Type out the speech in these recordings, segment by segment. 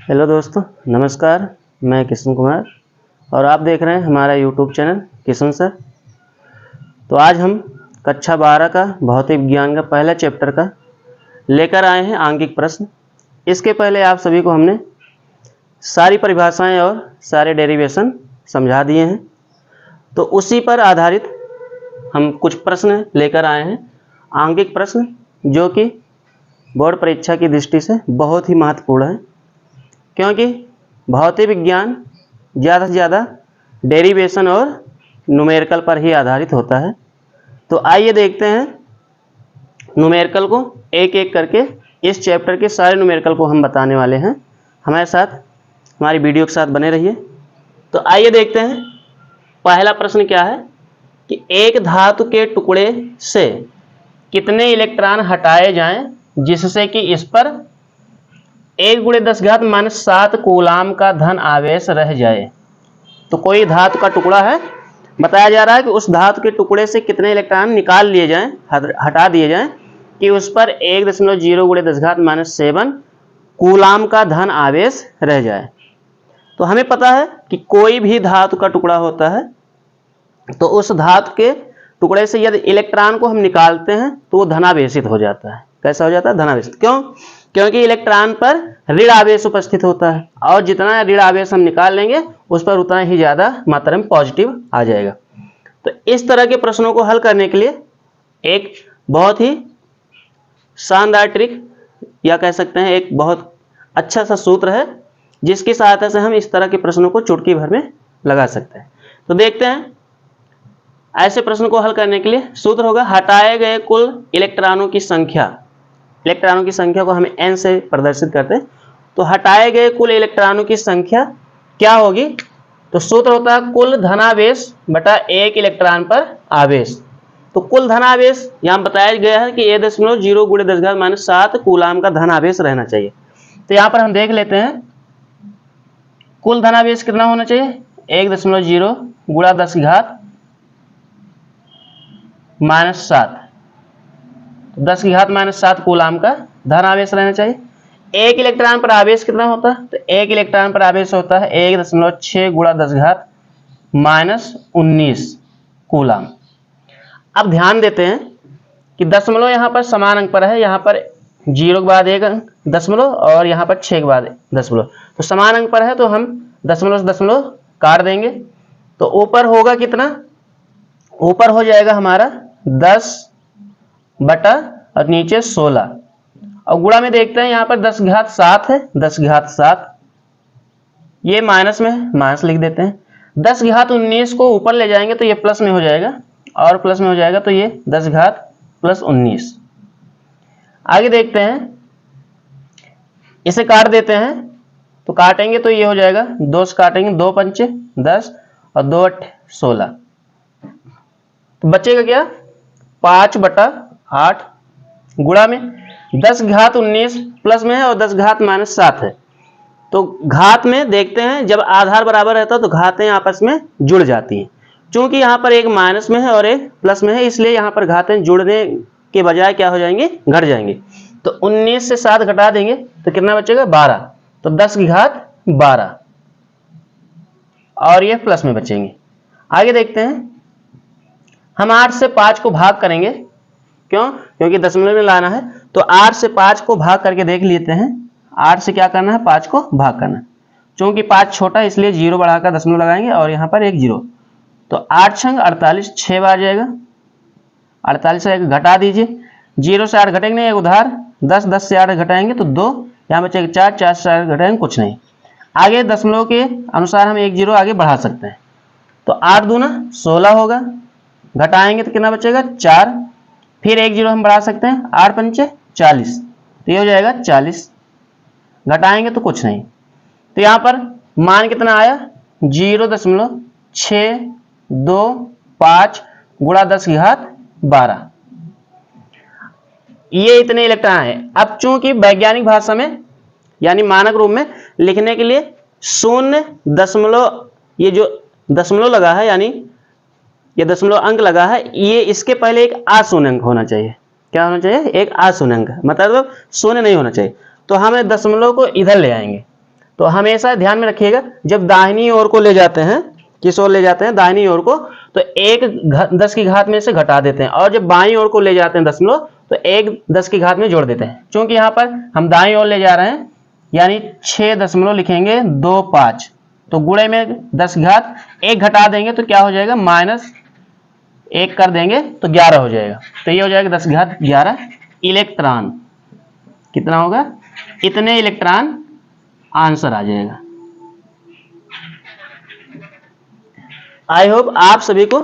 Hello दोस्तों, नमस्कार। मैं किशन कुमार और आप देख रहे हैं हमारा यूट्यूब चैनल किशन सर। तो आज हम कक्षा 12 का भौतिक विज्ञान का पहला चैप्टर का लेकर आए हैं आंगिक प्रश्न। इसके पहले आप सभी को हमने सारी परिभाषाएं और सारे डेरिवेशन समझा दिए हैं। तो उसी पर आधारित हम कुछ प्रश्न लेकर आए हैं, आंगिक प्रश्न, जो कि बोर्ड परीक्षा की दृष्टि से बहुत ही महत्वपूर्ण है, क्योंकि भौतिक विज्ञान ज़्यादा से ज़्यादा डेरिवेशन और न्यूमेरिकल पर ही आधारित होता है। तो आइए देखते हैं न्यूमेरिकल को एक एक करके। इस चैप्टर के सारे न्यूमेरिकल को हम बताने वाले हैं। हमारे साथ, हमारी वीडियो के साथ बने रहिए। तो आइए देखते हैं पहला प्रश्न क्या है कि एक धातु के टुकड़े से कितने इलेक्ट्रॉन हटाए जाएं जिससे कि इस पर 1×10⁻⁷ कूलाम का धन आवेश रह जाए। तो कोई धातु का टुकड़ा है, बताया जा रहा है कि उस धातु के टुकड़े से कितने इलेक्ट्रॉन निकाल लिए जाएं, हटा दिए जाएं कि उस पर 1.0×10⁻⁷ कूलाम का धन आवेश रह जाए। तो हमें पता है कि कोई भी धातु का टुकड़ा होता है तो उस धातु के टुकड़े से यदि इलेक्ट्रॉन को हम निकालते हैं तो वो धनावेशित हो जाता है। कैसा हो जाता है? धनावेशित। क्यों? क्योंकि इलेक्ट्रॉन पर ऋण आवेश उपस्थित होता है और जितना ऋण आवेश हम निकाल लेंगे उस पर उतना ही ज्यादा मात्रा में पॉजिटिव आ जाएगा। तो इस तरह के प्रश्नों को हल करने के लिए एक बहुत ही शानदार ट्रिक, या कह सकते हैं एक बहुत अच्छा सा सूत्र है, जिसकी सहायता से हम इस तरह के प्रश्नों को चुटकी भर में लगा सकते हैं। तो देखते हैं ऐसे प्रश्न को हल करने के लिए सूत्र होगा हटाए गए कुल इलेक्ट्रॉनों की संख्या। इलेक्ट्रॉनों की संख्या को हम n से प्रदर्शित करते हैं। तो हटाए गए कुल इलेक्ट्रॉनों की संख्या क्या होगी? तो सूत्र होता है कुल धनावेश बटा एक इलेक्ट्रॉन पर आवेश। तो कुल धनावेश यहाँ बताया गया है कि 1.0×10⁻⁷ कूलाम का धनावेश रहना चाहिए। तो यहाँ पर हम देख लेते हैं कुल धनावेश कितना होना चाहिए। 1.0×10⁻⁷ 10⁻⁷ कूलाम का धन आवेश रहना चाहिए। एक इलेक्ट्रॉन पर आवेश कितना होता है? तो एक इलेक्ट्रॉन पर आवेश होता है 1.6×10⁻⁻19 कूलाम। अब ध्यान देते हैं कि दशमलव यहाँ पर समान अंक पर है, यहाँ पर 0 के बाद एक अंक दशमलव और यहाँ पर 6 के बाद दशमलव, तो समान अंक पर है तो हम दशमलव से दशमलव काट देंगे। तो ऊपर होगा कितना? ऊपर हो जाएगा हमारा 10 बटा और नीचे 16, और गुणा में देखते हैं यहाँ पर 10⁻7 है, 10⁻7 ये माइनस में, माइनस लिख देते हैं। 10⁻19 को ऊपर ले जाएंगे तो ये प्लस में हो जाएगा, और प्लस में हो जाएगा तो ये 10⁻+19। आगे देखते हैं, इसे काट देते हैं। तो काटेंगे तो ये हो जाएगा 2 से काटेंगे, 2 पंचे 10 और 2 8 16, तो बचेगा क्या? 5/8 गुणा में 10⁻19 प्लस में है और 10⁻−7 है। तो घात में देखते हैं जब आधार बराबर रहता है तो घातें आपस में जुड़ जाती हैं। चूंकि यहाँ पर एक माइनस में है और एक प्लस में है, इसलिए यहाँ पर घातें जुड़ने के बजाय क्या हो जाएंगे? घट जाएंगे। तो 19 से 7 घटा देंगे तो कितना बचेगा? 12। तो 10⁻12 और ये प्लस में बचेंगे। आगे देखते हैं, हम 8 से 5 को भाग करेंगे। क्यों? क्योंकि दशमलव में लाना है। तो 8 से 5 को भाग करके देख लेते हैं। 8 से क्या करना है? 5 को भाग करना है। चूंकि 5 छोटा है इसलिए 0 बढ़ाकर दशमलव लगाएंगे और यहाँ पर एक 0। तो 8 छंग 48, 6 बार जाएगा। 48 से 1 घटा दीजिए, 0 से 8 घटेंगे नहीं, एक उधार 10, 10 से 8 घटाएंगे तो 2, यहाँ बचेगा 4, 4 से 8 घटाएंगे कुछ नहीं। आगे दशमलव के अनुसार हम एक 0 आगे बढ़ा सकते हैं। तो 8 दूना 16 होगा, घटाएंगे तो कितना बचेगा? 4, फिर एक 0 हम बढ़ा सकते हैं, 8 पंचे 40, तो ये हो जाएगा 40, घटाएंगे तो कुछ नहीं। तो यहाँ पर मान कितना आया? 0.625 गुणा 10⁻12। ये इतने इलेक्ट्रॉन है। अब चूंकि वैज्ञानिक भाषा में यानी मानक रूप में लिखने के लिए 0 ये जो दशमलव लगा है, यानी ये दशमलव अंक लगा है, ये इसके पहले एक अशून्य अंक होना चाहिए। क्या होना चाहिए? एक अशून्य अंक, मतलब शून्य नहीं होना चाहिए। तो हम दशमलव को इधर ले आएंगे। तो हमेशा ध्यान में रखिएगा, जब दाहिनी ओर को ले जाते हैं, किस ओर ले जाते हैं, दाहिनी ओर को, तो 10 की घात में से घटा देते हैं, और जब बाईं ओर को ले जाते हैं दशमलव, तो 10 की घात में जोड़ देते हैं। क्योंकि यहाँ पर हम दाईं ओर ले जा रहे हैं, यानी 6 दशमलव लिखेंगे 25, तो गुणे में 10 घात 1 घटा देंगे तो क्या हो जाएगा, -1 कर देंगे तो 11 हो जाएगा। तो ये हो जाएगा 10 घात 11 इलेक्ट्रॉन। कितना होगा, इतने इलेक्ट्रॉन आंसर आ जाएगा। आई होप आप सभी को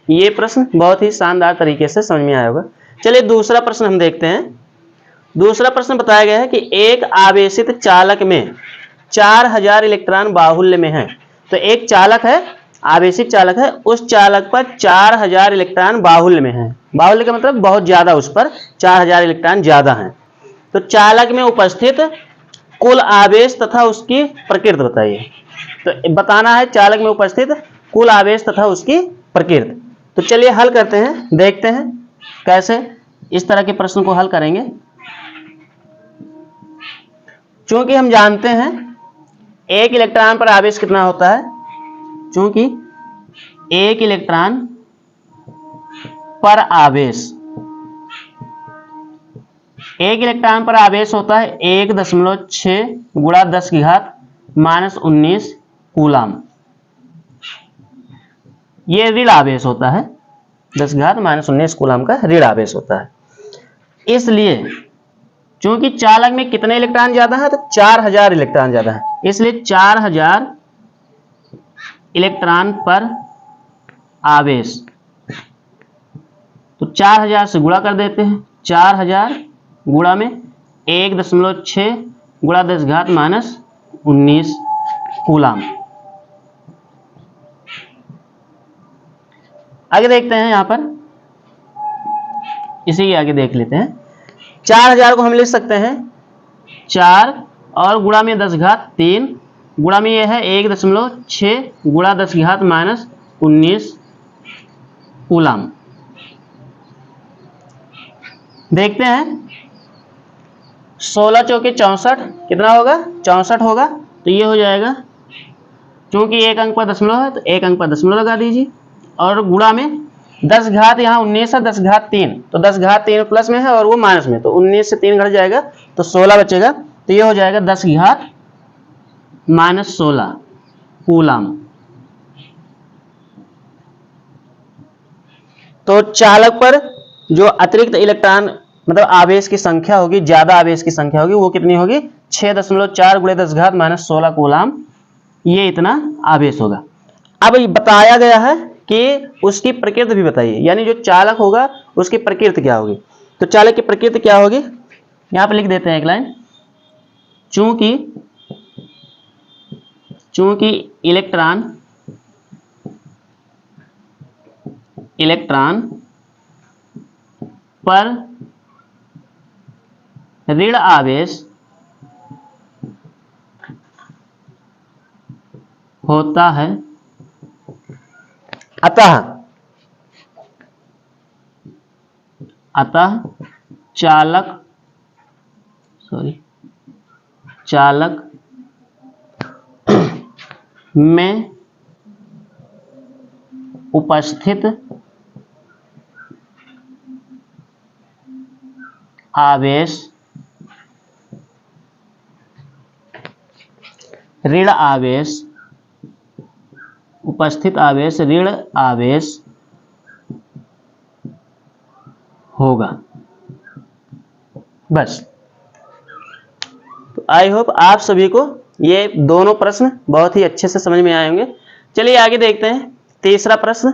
ये प्रश्न बहुत ही शानदार तरीके से समझ में आया होगा। चलिए दूसरा प्रश्न हम देखते हैं। दूसरा प्रश्न बताया गया है कि एक आवेशित चालक में 4000 इलेक्ट्रॉन बाहुल्य में है। तो एक चालक है, आवेशित चालक है, उस चालक पर 4000 इलेक्ट्रॉन बाहुल्य में है। बाहुल्य का मतलब बहुत ज्यादा, उस पर 4000 इलेक्ट्रॉन ज्यादा है। तो चालक में उपस्थित कुल आवेश तथा उसकी प्रकृति बताइए। तो बताना है चालक में उपस्थित कुल आवेश तथा उसकी प्रकृति। तो चलिए हल करते हैं, देखते हैं कैसे इस तरह के प्रश्न को हल करेंगे। चूंकि हम जानते हैं एक इलेक्ट्रॉन पर आवेश कितना होता है, चूंकि एक इलेक्ट्रॉन पर आवेश, एक इलेक्ट्रॉन पर आवेश होता है 1.6 गुणा 10 की घात -19 कूलाम। ये ऋण आवेश होता है, 10 की घात -19 कूलाम का ऋण आवेश होता है। इसलिए चूंकि चालक में कितने इलेक्ट्रॉन ज्यादा है, तो 4000 इलेक्ट्रॉन ज्यादा है, इसलिए 4000 इलेक्ट्रॉन पर आवेश। तो 4000 से गुणा कर देते हैं, 4000 गुणा में 1.6 गुणा 10 घात -19 कूलाम। आगे देखते हैं, यहां पर इसी के आगे देख लेते हैं। 4000 को हम लिख सकते हैं 4 और गुणा में 10 घात 3 गुणा में यह है 1.6 गुणा 10 की घात -19 कूलाम। देखते हैं 16 चौके 64 कितना होगा, 64 होगा। तो ये हो जाएगा, क्योंकि एक अंक पर दशमलव है तो एक अंक पर दशमलव लगा दीजिए, और गुणा में 10 घात यहाँ 19 है, 10 घात 3, तो 10 घात 3 प्लस में है और वो माइनस में, तो 19 से 3 घट जाएगा तो 16 बचेगा। तो ये हो जाएगा 10 की घात -16 कूलाम। तो चालक पर जो अतिरिक्त इलेक्ट्रॉन मतलब आवेश की संख्या होगी, ज्यादा आवेश की संख्या होगी, वो कितनी होगी, 6.4 गुणे 10 घात -16 कूलाम। ये इतना आवेश होगा। अब बताया गया है कि उसकी प्रकृति भी बताइए, यानी जो चालक होगा उसकी प्रकृति क्या होगी। तो चालक की प्रकृति क्या होगी, यहां पर लिख देते हैं एक लाइन। चूंकि इलेक्ट्रॉन पर ऋण आवेश होता है, अतः चालक में उपस्थित आवेश ऋण आवेश, उपस्थित आवेश ऋण आवेश होगा। बस। तो आई होप आप सभी को ये दोनों प्रश्न बहुत ही अच्छे से समझ में आए होंगे। चलिए आगे देखते हैं तीसरा प्रश्न,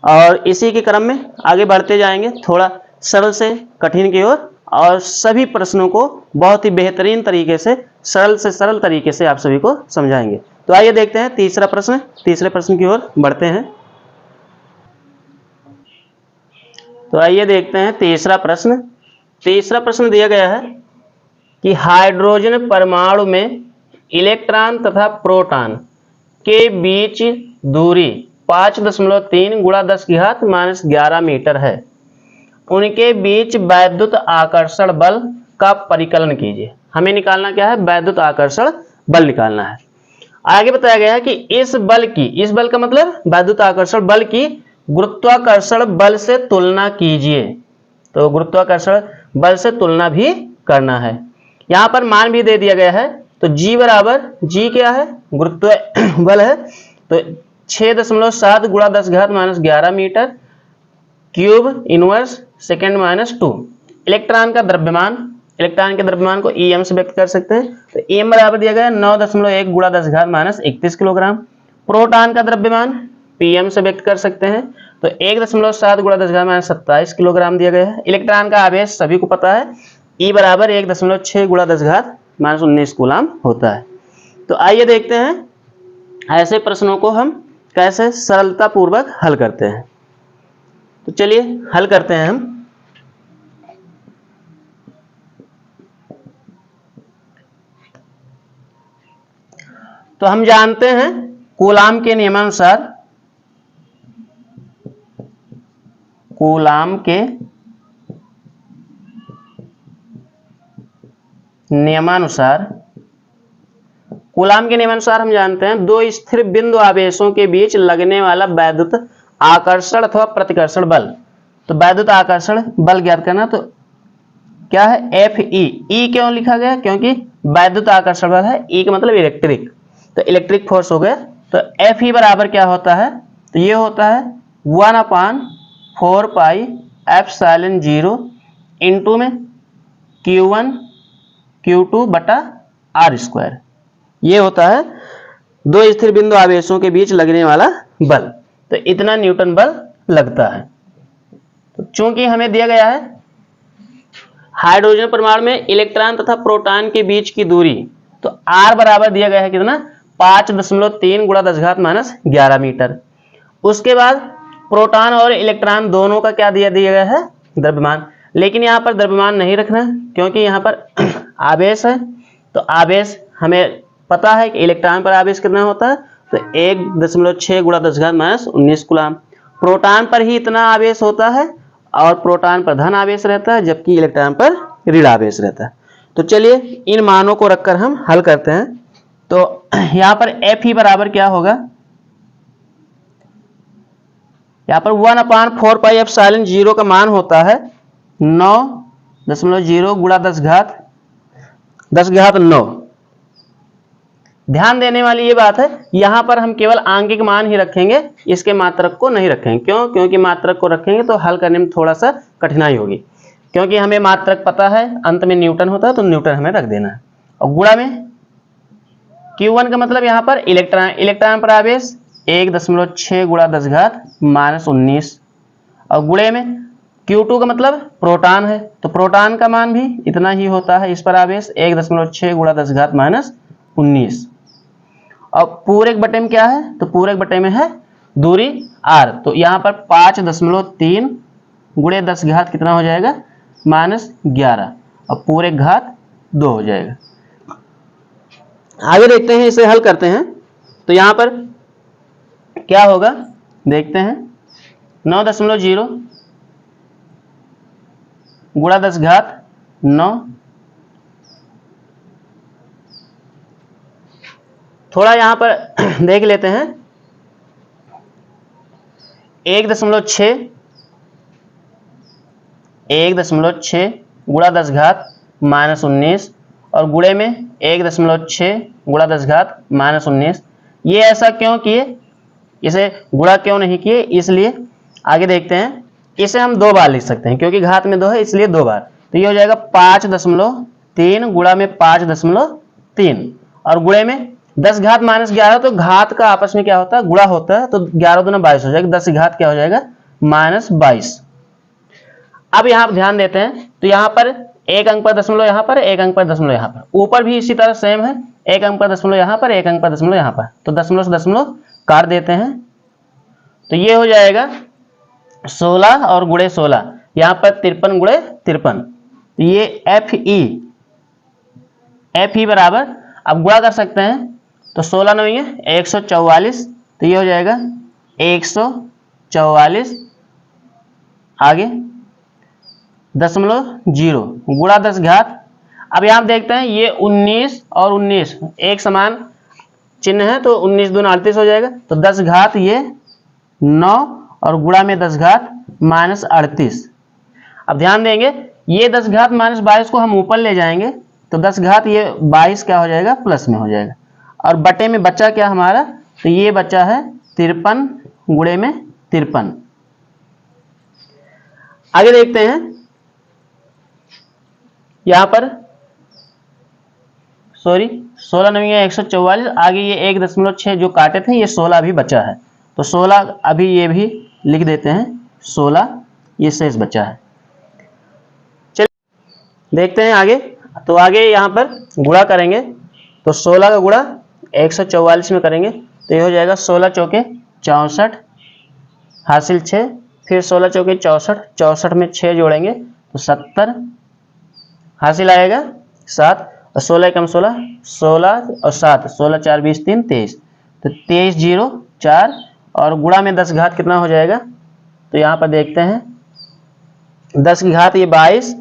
और इसी के क्रम में आगे बढ़ते जाएंगे थोड़ा सरल से कठिन की ओर, और सभी प्रश्नों को बहुत ही बेहतरीन तरीके से सरल से सरल तरीके से आप सभी को समझाएंगे। तो आइए देखते हैं तीसरा प्रश्न, तीसरे प्रश्न की ओर बढ़ते हैं। तो आइए देखते हैं तीसरा प्रश्न। तीसरा प्रश्न दिया गया है कि हाइड्रोजन परमाणु में इलेक्ट्रॉन तथा प्रोटॉन के बीच दूरी 5.3 गुणा 10 की घात -11 मीटर है। उनके बीच वैद्युत आकर्षण बल का परिकलन कीजिए। हमें निकालना क्या है, वैद्युत आकर्षण बल निकालना है। आगे बताया गया है कि इस बल का मतलब वैद्युत आकर्षण बल की गुरुत्वाकर्षण बल से तुलना कीजिए। तो गुरुत्वाकर्षण बल से तुलना भी करना है। यहां पर मान भी दे दिया गया है। तो G बराबर, G क्या है, गुरुत्व बल है, तो 6.7 गुणा 10⁻⁻11 metre cube inverse second minus 2। Electron का द्रव्यमान, इलेक्ट्रॉन के द्रव्यमान को em से व्यक्त कर सकते हैं। तो m बराबर दिया गया 9.1 गुणा 10⁻31 किलोग्राम। प्रोटॉन का द्रव्यमान pm से व्यक्त कर सकते हैं। तो 1.7 गुणा 10⁻27 किलोग्राम दिया गया है। इलेक्ट्रॉन का आवेश सभी को पता है, E बराबर 1.6 गुणा 10⁻19 कूलाम होता है। तो आइए देखते हैं ऐसे प्रश्नों को हम कैसे सरलता पूर्वक हल करते हैं। तो चलिए हल करते हैं हम। तो हम जानते हैं कूलाम के नियमानुसार, कूलाम के नियमानुसार हम जानते हैं दो स्थिर बिंदु आवेशों के बीच लगने वाला वैद्युत आकर्षण अथवा प्रतिकर्षण बल। तो वैद्युत आकर्षण बल ज्ञात करना, तो क्या है Fe। E क्यों लिखा गया, क्योंकि वैद्युत आकर्षण बल है, E का मतलब इलेक्ट्रिक, तो इलेक्ट्रिक फोर्स हो गया। तो Fe बराबर क्या होता है, तो ये होता है 1/4 पाई एप्सिलॉन 0 इंटू में Q1 Q2 बटा R स्क्वायर। ये होता है दो स्थिर बिंदु आवेशों के बीच लगने वाला बल। तो इतना न्यूटन बल लगता है। तो चूंकि हमें दिया गया है हाइड्रोजन परमाणु में इलेक्ट्रॉन तथा प्रोटॉन के बीच की दूरी, तो R बराबर दिया गया है कितना, 5.3 गुणा 10⁻11 मीटर। उसके बाद प्रोटॉन और इलेक्ट्रॉन दोनों का क्या दिया गया है, द्रव्यमान। लेकिन यहाँ पर द्रव्यमान नहीं रखना क्योंकि यहाँ पर आवेश है। तो आवेश हमें पता है कि इलेक्ट्रॉन पर आवेश कितना होता है, तो 1.6 गुणा 10⁻19 कूलाम। प्रोटॉन पर ही इतना आवेश होता है और प्रोटॉन पर धन आवेश रहता है, जबकि इलेक्ट्रॉन पर ऋण आवेश रहता है। तो चलिए इन मानों को रखकर हम हल करते हैं। तो यहाँ पर Fe बराबर क्या होगा, यहाँ पर 1/4 पाई एप्सिलॉन 0 का मान होता है 9.0 गुणा 10⁻9। ध्यान देने वाली ये बात है, यहां पर हम केवल आंगिक मान ही रखेंगे, इसके मात्रक को नहीं रखेंगे। क्यों, क्योंकि मात्रक को रखेंगे तो हल करने में थोड़ा सा कठिनाई होगी, क्योंकि हमें मात्रक पता है, अंत में न्यूटन होता है, तो न्यूटन हमें रख देना है। और गुणा में Q1 का मतलब यहाँ पर इलेक्ट्रॉन पर आवेश 1.6 गुणा 10⁻19, और गुणे में Q2 का मतलब प्रोटॉन है, तो प्रोटॉन का मान भी इतना ही होता है, इस पर आवेश 1.6 गुणा 10⁻19। और पूरक बटे में क्या है, तो पूरक बटे में है दूरी R। तो यहाँ पर 5.3 गुणे 10 घात कितना हो जाएगा, -11, और पूरक घात 2 हो जाएगा। आगे देखते हैं, इसे हल करते हैं। तो यहाँ पर क्या होगा देखते हैं, 9.0 गुणा 10⁻9। थोड़ा यहां पर देख लेते हैं, 1.6 गुणा 10⁻19 और गुणे में 1.6 गुणा 10⁻19। ये ऐसा क्यों किए, इसे गुणा क्यों नहीं किए, इसलिए आगे देखते हैं। इसे हम 2 बार लिख सकते हैं क्योंकि घात में 2 है, इसलिए 2 बार। तो ये हो जाएगा 5.3 गुणा में 5.3 और गुणे में 10⁻−11। तो घात का आपस में क्या होता है, गुणा होता है, तो 11 दूना 22 हो जाएगा, 10 की घात क्या हो जाएगा, -22। अब यहाँ पर ध्यान देते हैं, तो यहाँ पर एक अंक पर दशमलव, यहाँ पर एक अंक पर दशमलव, यहाँ पर ऊपर भी इसी तरह सेम है, एक अंक पर दशमलव यहाँ पर, एक अंक पर दशमलव यहाँ पर, तो दशमलव से दशमलव काट देते हैं। तो ये हो जाएगा 16 और गुणे 16, यहाँ पर 53 गुणे 53। तो ये Fe बराबर, अब गुणा कर सकते हैं, तो 16 9 है 144, तो ये हो जाएगा 144। आगे 0.0 गुणा 10 घात, अब यहाँ देखते हैं ये 19 और 19 एक समान चिन्ह है, तो 19 दूना 38 हो जाएगा। तो 10 घात ये 9 और गुणा में 10 घात माइनस 38। अब ध्यान देंगे ये 10 घात माइनस 22 को हम ऊपर ले जाएंगे तो 10 घात ये 22 क्या हो जाएगा, प्लस में हो जाएगा। और बटे में बचा क्या हमारा, तो ये बचा है 53 गुणे में 53। आगे देखते हैं यहां पर 16 9 144, आगे ये 1.6 जो काटे थे ये 16 अभी बचा है, तो 16 अभी ये भी लिख देते हैं, 16 ये शेष बचा है। चलिए देखते हैं आगे। तो आगे यहाँ पर गुणा करेंगे तो 16 का गुणा 144 में करेंगे तो ये हो जाएगा 16 चौके 64 हासिल 6, फिर 16 चौके 64, 64 में 6 जोड़ेंगे तो 70 हासिल आएगा 7, और 16 कम 16, 16 और 7, 16 4 20 3 23, तो 23 0 4, और गुणा में 10 घात कितना हो जाएगा, तो यहाँ पर देखते हैं 10 की घात ये 22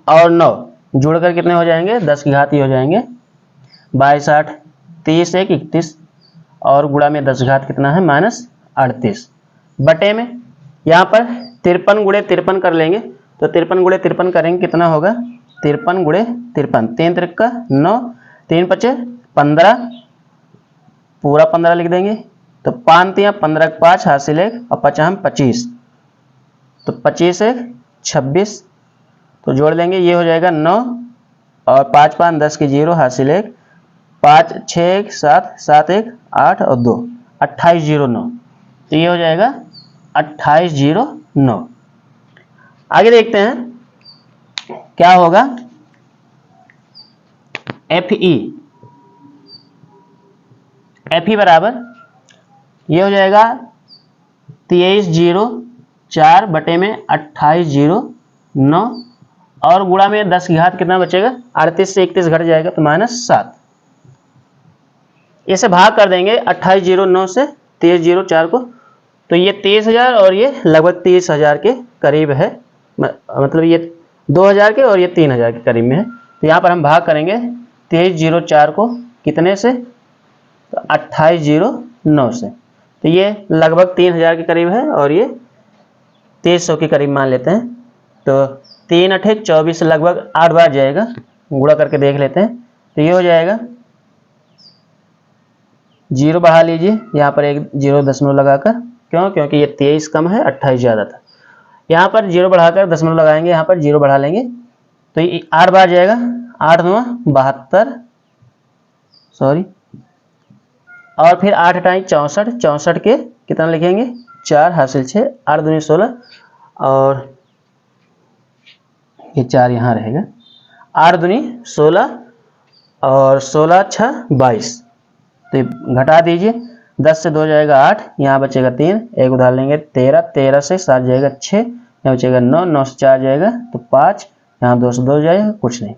और 9 जुड़कर कितने हो जाएंगे, 10 की घात ये हो जाएंगे 22 8 30 1 31, और गुणा में 10 घात कितना है माइनस 38। बटे में यहाँ पर 53 गुणे 53 कर लेंगे तो 53 गुणे 53 करेंगे कितना होगा, 53 गुणे 53, 3 3 का 9, 3 5 15, पूरा 15 लिख देंगे, तो 5 3 15 5 हासिल 1 और 5 25, तो 25 1 26, तो जोड़ लेंगे ये हो जाएगा 9 और 5 5 10 की 0 हासिल 1, 5 6 1 7 7 1 8 और 2 28 0 9, तो ये हो जाएगा 28 0 9। आगे देखते हैं क्या होगा, FE बराबर ये हो जाएगा 23 0 4 बटे में 28 0 9, और गुणा में 10 की घात कितना बचेगा, 38 से 31 घट जाएगा तो -7। इसे भाग कर देंगे 28 0 9 से 23 0 4 को, तो ये 23,000 और ये लगभग 30,000 के करीब है, मतलब ये 2,000 के और ये 3,000 के करीब में है। तो यहाँ पर हम भाग करेंगे 23 0 4 को कितने से, तो 28 0 9 से, तो ये लगभग 3,000 के करीब है और ये 2300 के करीब मान लेते हैं। तो 3 8 24 से लगभग 8 बार जाएगा, गुणा करके देख लेते हैं, तो ये हो जाएगा 0 बढ़ा लीजिए यहाँ पर एक 0 दशमलव लगाकर, क्यों, क्योंकि ये 23 कम है 28 ज़्यादा था, यहाँ पर 0 बढ़ाकर दशमलव लगाएंगे, यहाँ पर 0 बढ़ा लेंगे तो ये 8 बार जाएगा, 8 9 72 सॉरी, और फिर 8 8 64, 64 के कितना लिखेंगे 4 हासिल 6, 8 दूनी 16 और ये 4 यहाँ रहेगा, 8 दूनी 16 और 16 6 22, तो घटा दीजिए, 10 से 2 जाएगा 8, यहाँ बचेगा 3, एक उधार लेंगे 13, 13 से 7 जाएगा 6, यहाँ बचेगा 9, 9 से 4 जाएगा तो 5, यहाँ 2 से 2 जाएगा कुछ नहीं,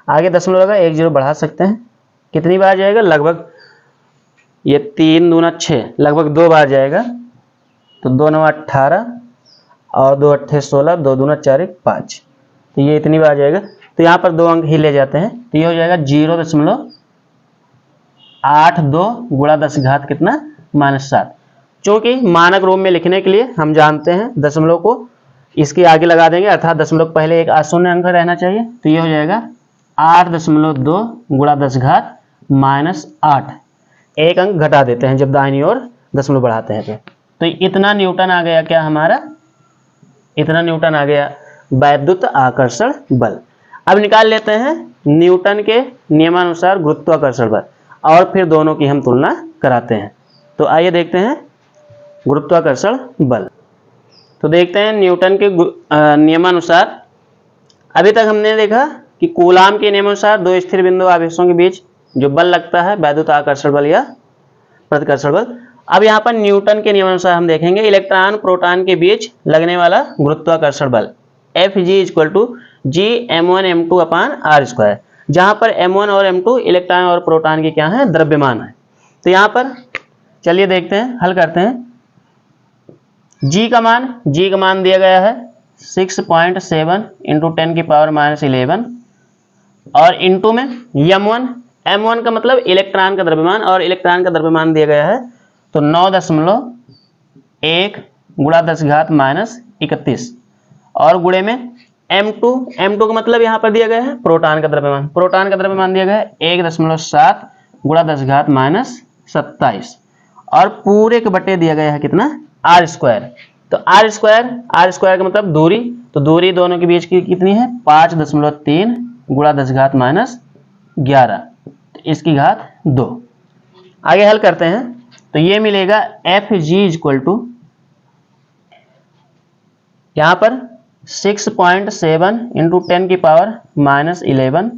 आगे दशमलव लगा 1 0 बढ़ा सकते हैं, कितनी बार जाएगा, लगभग ये 3 दूना 6 लगभग 2 बार जाएगा, तो 2 9 18 और 2 8 16, 2 दूना 4 1 5, तो ये इतनी बार जाएगा, तो यहाँ पर 2 अंक ही ले जाते हैं, तो ये हो जाएगा 0.82 गुणा 10 घात कितना -7। चूंकि मानक रूप में लिखने के लिए हम जानते हैं दशमलव को इसके आगे लगा देंगे, अर्थात दशमलव पहले एक आशून्य अंक रहना चाहिए, तो ये हो जाएगा 8.2 गुणा 10 घात -8, एक अंक घटा देते हैं जब दाहिनी ओर दशमलव बढ़ाते हैं तो इतना न्यूटन आ गया, क्या हमारा इतना न्यूटन आ गया वैद्युत आकर्षण बल। अब निकाल लेते हैं न्यूटन के नियमानुसार गुरुत्वाकर्षण बल और फिर दोनों की हम तुलना कराते हैं। तो आइए देखते हैं गुरुत्वाकर्षण बल। तो देखते हैं न्यूटन के नियमानुसार, अभी तक हमने देखा कि कूलाम के नियमानुसार दो स्थिर बिंदु आवेशों के बीच जो बल लगता है वैद्युत आकर्षण बल या प्रतिकर्षण बल। अब यहाँ पर न्यूटन के नियमानुसार हम देखेंगे इलेक्ट्रॉन प्रोटॉन के बीच लगने वाला गुरुत्वाकर्षण बल Fg = Gm1m2/r², जहाँ पर m1 और m2 इलेक्ट्रॉन और प्रोटॉन के क्या है, द्रव्यमान है। तो यहाँ पर चलिए देखते हैं, हल करते हैं। G का मान दिया गया है 6.7 × 10⁻11 और इनटू में m1, m1 का मतलब इलेक्ट्रॉन का द्रव्यमान, और इलेक्ट्रॉन का द्रव्यमान दिया गया है तो 9.1 गुणा 10⁻−31, और गुणे में m2, m2 का मतलब यहाँ पर दिया गया है प्रोटॉन का द्रव्यमान, प्रोटॉन का द्रव्यमान दिया गया है 1.7 गुणा 10⁻27, और पूरे के बटे दिया गया है कितना r²। तो r² का मतलब दूरी, तो दूरी दोनों के बीच की कितनी है 5.3 गुणा 10⁻11, तो इसकी घात 2। आगे हल करते हैं तो ये मिलेगा Fg इक्वल टू यहाँ पर 6.7 इंटू 10⁻11,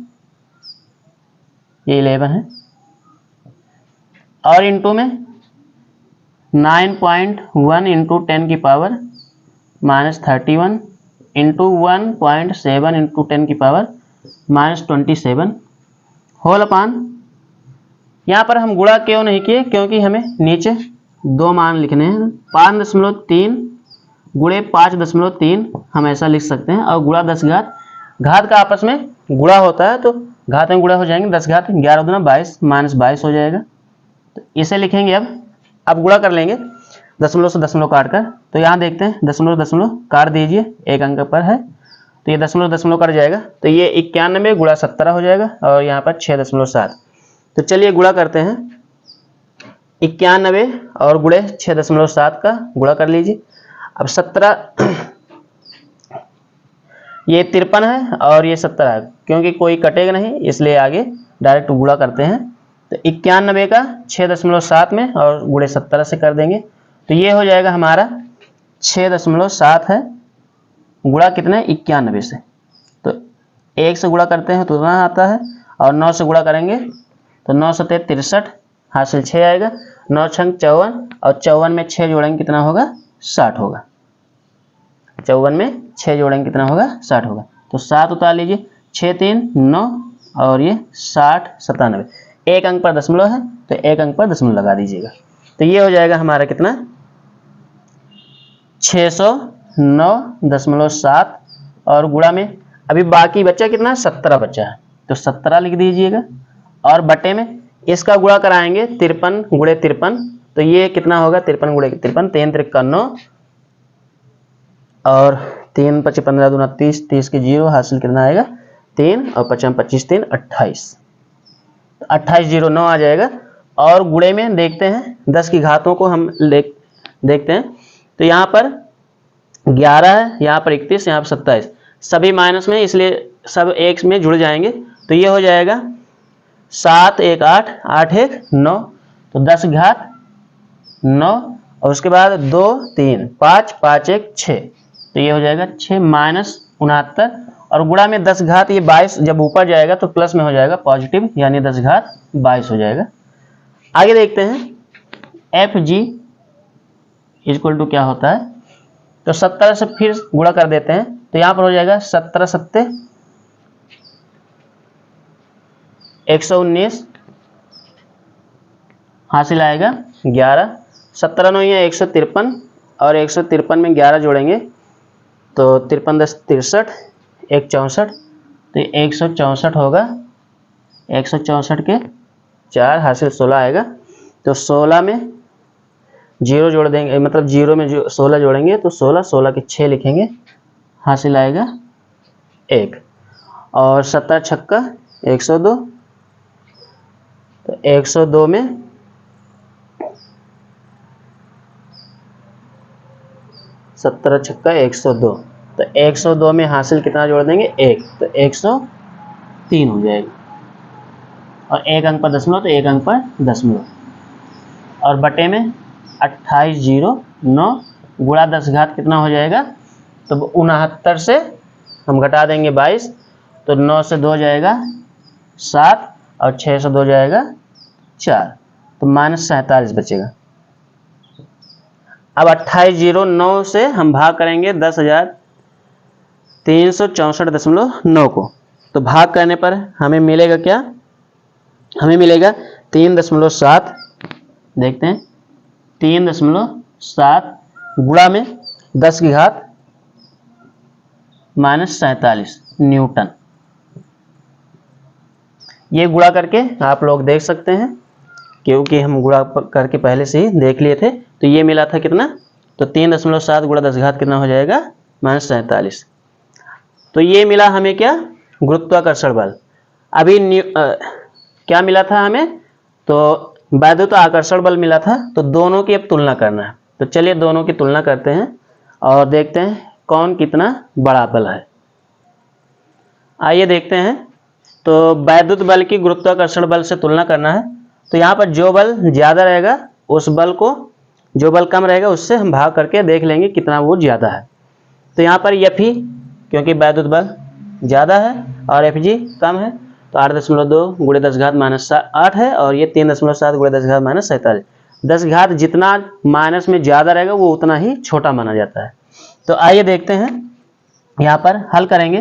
ये 11 है, और इंटू में 9.1 into 10⁻31 into 1.7 into 10⁻27 whole upon, यहाँ पर हम गुणा क्यों नहीं किए, क्योंकि हमें नीचे दो मान लिखने हैं। 5.3 गुणे 5.3 हम ऐसा लिख सकते हैं, और गुणा 10 घात का आपस में गुणा होता है तो घात में गुणा हो जाएंगे, 10⁻11 दूना 22 -22 हो जाएगा, तो इसे लिखेंगे। अब गुणा कर लेंगे दशमलव से दशमलव काट कर, तो यहाँ देखते हैं दशमलव काट दीजिए, एक अंक पर है तो ये दशमलव कट जाएगा, तो ये 91 गुणा 17 हो जाएगा, और यहाँ पर 6.7। तो चलिए गुणा करते हैं, 91 और गुणे 6.7 का गुणा कर लीजिए। अब 17, ये 53 है और ये 17 है, क्योंकि कोई कटेगा नहीं इसलिए आगे डायरेक्ट गुणा करते हैं। तो 91 का 6.7 में और गुणे 17 से कर देंगे, तो ये हो जाएगा हमारा 6.7 है, गुणा कितना है 91 से, तो 1 से गुणा करते हैं तो उतना आता है, और 9 से गुणा करेंगे तो 9 से 63 हासिल 6 आएगा, 9 छंग 54, और 54 में 6 जोड़ेंगे कितना होगा 60 होगा, 54 में 6 जोड़ेंगे कितना होगा 60 होगा, तो 7 उतार लीजिए, 6 3 9, और ये 60 97, एक अंक पर दशमलव है तो एक अंक पर दशमलव लगा दीजिएगा, तो ये हो जाएगा हमारा कितना 609.7, और गुणा में अभी बाकी बचा कितना 17 बचा है, तो 17 लिख दीजिएगा, और बटे में इसका गुणा कराएंगे 53 गुणे 53, तो ये कितना होगा 53 गुणे 53, 3 3 9, और 3 5 15 दूना 30, 30 के 0 हासिल कितना आएगा 3, और 55 25 3 28, 2809 आ जाएगा। और गुणे में देखते हैं 10 की घातों को हम देखते हैं, तो यहाँ पर 11 है, यहाँ पर 31, यहाँ पर 27, सभी माइनस में इसलिए सब एक में जुड़ जाएंगे, तो ये हो जाएगा 7 1 8 8 1 9, तो 10 घात 9, और उसके बाद 2 3 5 5 1 6, तो ये हो जाएगा 6 -69, और गुणा में 10 घात ये 22, जब ऊपर जाएगा तो प्लस में हो जाएगा पॉजिटिव, यानी 10 घात 22 हो जाएगा। आगे देखते हैं Fg इक्वल टू क्या होता है, तो 17 से फिर गुणा कर देते हैं, तो यहाँ पर हो जाएगा 17 7 119 हासिल आएगा 11, 17 9 है 153, और 153 में 11 जोड़ेंगे तो 53 10 63, 1 64, तो 164 होगा, 164 के 4 हासिल 16 आएगा, तो 16 में 0 जोड़ देंगे, मतलब 0 में 16 जोड़ेंगे तो 16 16 के 6 लिखेंगे, हासिल आएगा 1, और 17 छक्का 102, तो 102 में 17 छक्का 102, तो 102 में हासिल कितना जोड़ देंगे 1, तो 103 हो जाएगा, और एक अंक पर दशमलव तो एक अंक पर दशमलव, और बटे में 2809 गुणा 10 घात कितना हो जाएगा, तो 69 से हम घटा देंगे 22, तो 9 से 2 जाएगा 7, और 6 से 2 जाएगा 4, तो -47 बचेगा। अब 2809 से हम भाग करेंगे 10,364.9 को, तो भाग करने पर हमें मिलेगा क्या, हमें मिलेगा 3.7, देखते हैं 3.7 गुणा में 10 की घात -47 न्यूटन, ये गुणा करके आप लोग देख सकते हैं, क्योंकि हम गुणा करके पहले से ही देख लिए थे। तो ये मिला था कितना, तो 3.7 गुणा 10 घात कितना हो जाएगा, -47। तो ये मिला हमें क्या, गुरुत्वाकर्षण बल। अभी क्या मिला था हमें, तो वैद्युत आकर्षण बल मिला था। तो दोनों की अब तुलना करना है। तो चलिए दोनों की तुलना करते हैं और देखते हैं कौन कितना बड़ा बल है। आइए देखते हैं। तो वैद्युत बल की गुरुत्वाकर्षण बल से तुलना करना है। तो यहाँ पर जो बल ज़्यादा रहेगा उस बल को, जो बल कम रहेगा उससे हम भाग करके देख लेंगे कितना वो ज़्यादा है। तो यहाँ पर Fe, क्योंकि वैद्युत बल ज़्यादा है और Fg कम है, तो 8.2 गुणे 10 घात -8 है और ये 3.7 गुणे 10 घात -47। 10 घात जितना माइनस में ज़्यादा रहेगा वो उतना ही छोटा माना जाता है। तो आइए देखते हैं, यहाँ पर हल करेंगे।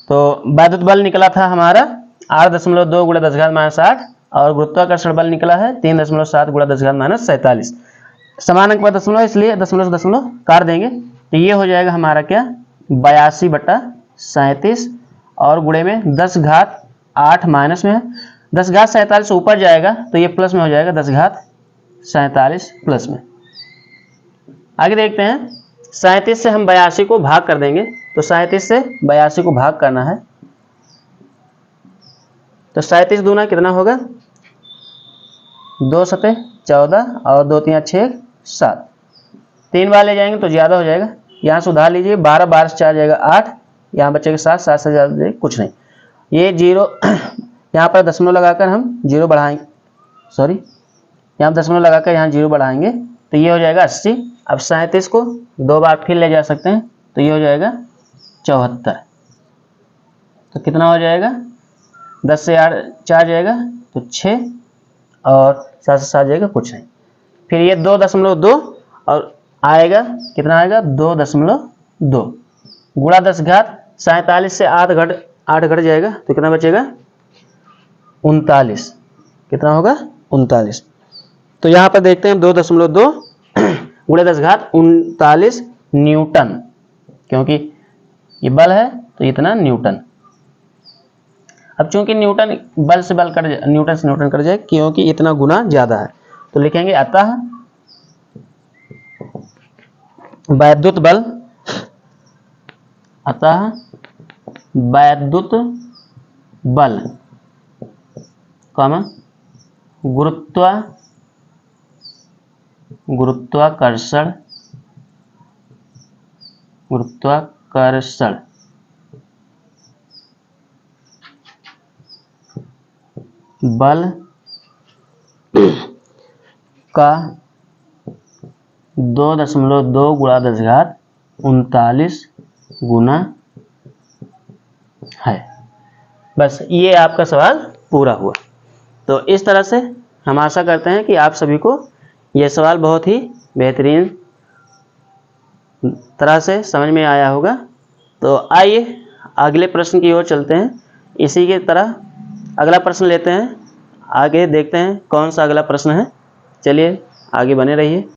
तो वैद्युत बल निकला था हमारा 8.2 गुणे 10 घात -8 और गुरुत्वाकर्षण बल निकला है 3.7 गुणा 10 घात -47। समान अंक पर दशमलव, इसलिए दशमलव से दशमलव काट देंगे। तो ये हो जाएगा हमारा क्या, 82/37 और गुणे में 10 घात 8 माइनस में है, 10 घात 47 से ऊपर जाएगा तो ये प्लस में हो जाएगा, 10 घात 47 प्लस में। आगे देखते हैं, 37 से हम 82 को भाग कर देंगे। तो 37 से 82 को भाग करना है। तो 37 दूना कितना होगा, 2 सते 14 और 2 3 6 7। 3 बार ले जाएंगे तो ज़्यादा हो जाएगा। यहाँ सुधार लीजिए, 12 12 से 4 जाएगा 8, यहाँ बचेगा 7, 7 से ज़्यादा कुछ नहीं। ये 0 यहाँ पर दशमलव लगाकर हम 0 बढ़ाएंगे, सॉरी यहाँ दशमलव लगाकर यहाँ 0 बढ़ाएंगे तो ये हो जाएगा 80। अब 37 को 2 बार फिर ले जा सकते हैं तो ये हो जाएगा 74। तो कितना हो जाएगा, 10 से 8 4 जाएगा तो 6 और 7 से 7 जाएगा कुछ नहीं। फिर ये 2.2 और आएगा कितना आएगा, 2.2 गुणा 10 घात 47 से 8 घट जाएगा तो कितना बचेगा, 39। कितना होगा, 39। तो यहाँ पर देखते हैं 2.2 गुणे 10 घात 39 न्यूटन, क्योंकि ये बल है तो इतना न्यूटन। अब चूंकि न्यूटन बल से बल कट, न्यूटन से न्यूटन कट जाए, क्योंकि इतना गुना ज्यादा है। तो लिखेंगे अतः वैद्युत बल, अतः वैद्युत बल गुरुत्वाकर्षण बल का 2.2 गुणा 10 घात 39 गुना है। बस ये आपका सवाल पूरा हुआ। तो इस तरह से हम आशा करते हैं कि आप सभी को यह सवाल बहुत ही बेहतरीन तरह से समझ में आया होगा। तो आइए अगले प्रश्न की ओर चलते हैं। इसी की तरह अगला प्रश्न लेते हैं, आगे देखते हैं कौन सा अगला प्रश्न है। चलिए आगे बने रहिए।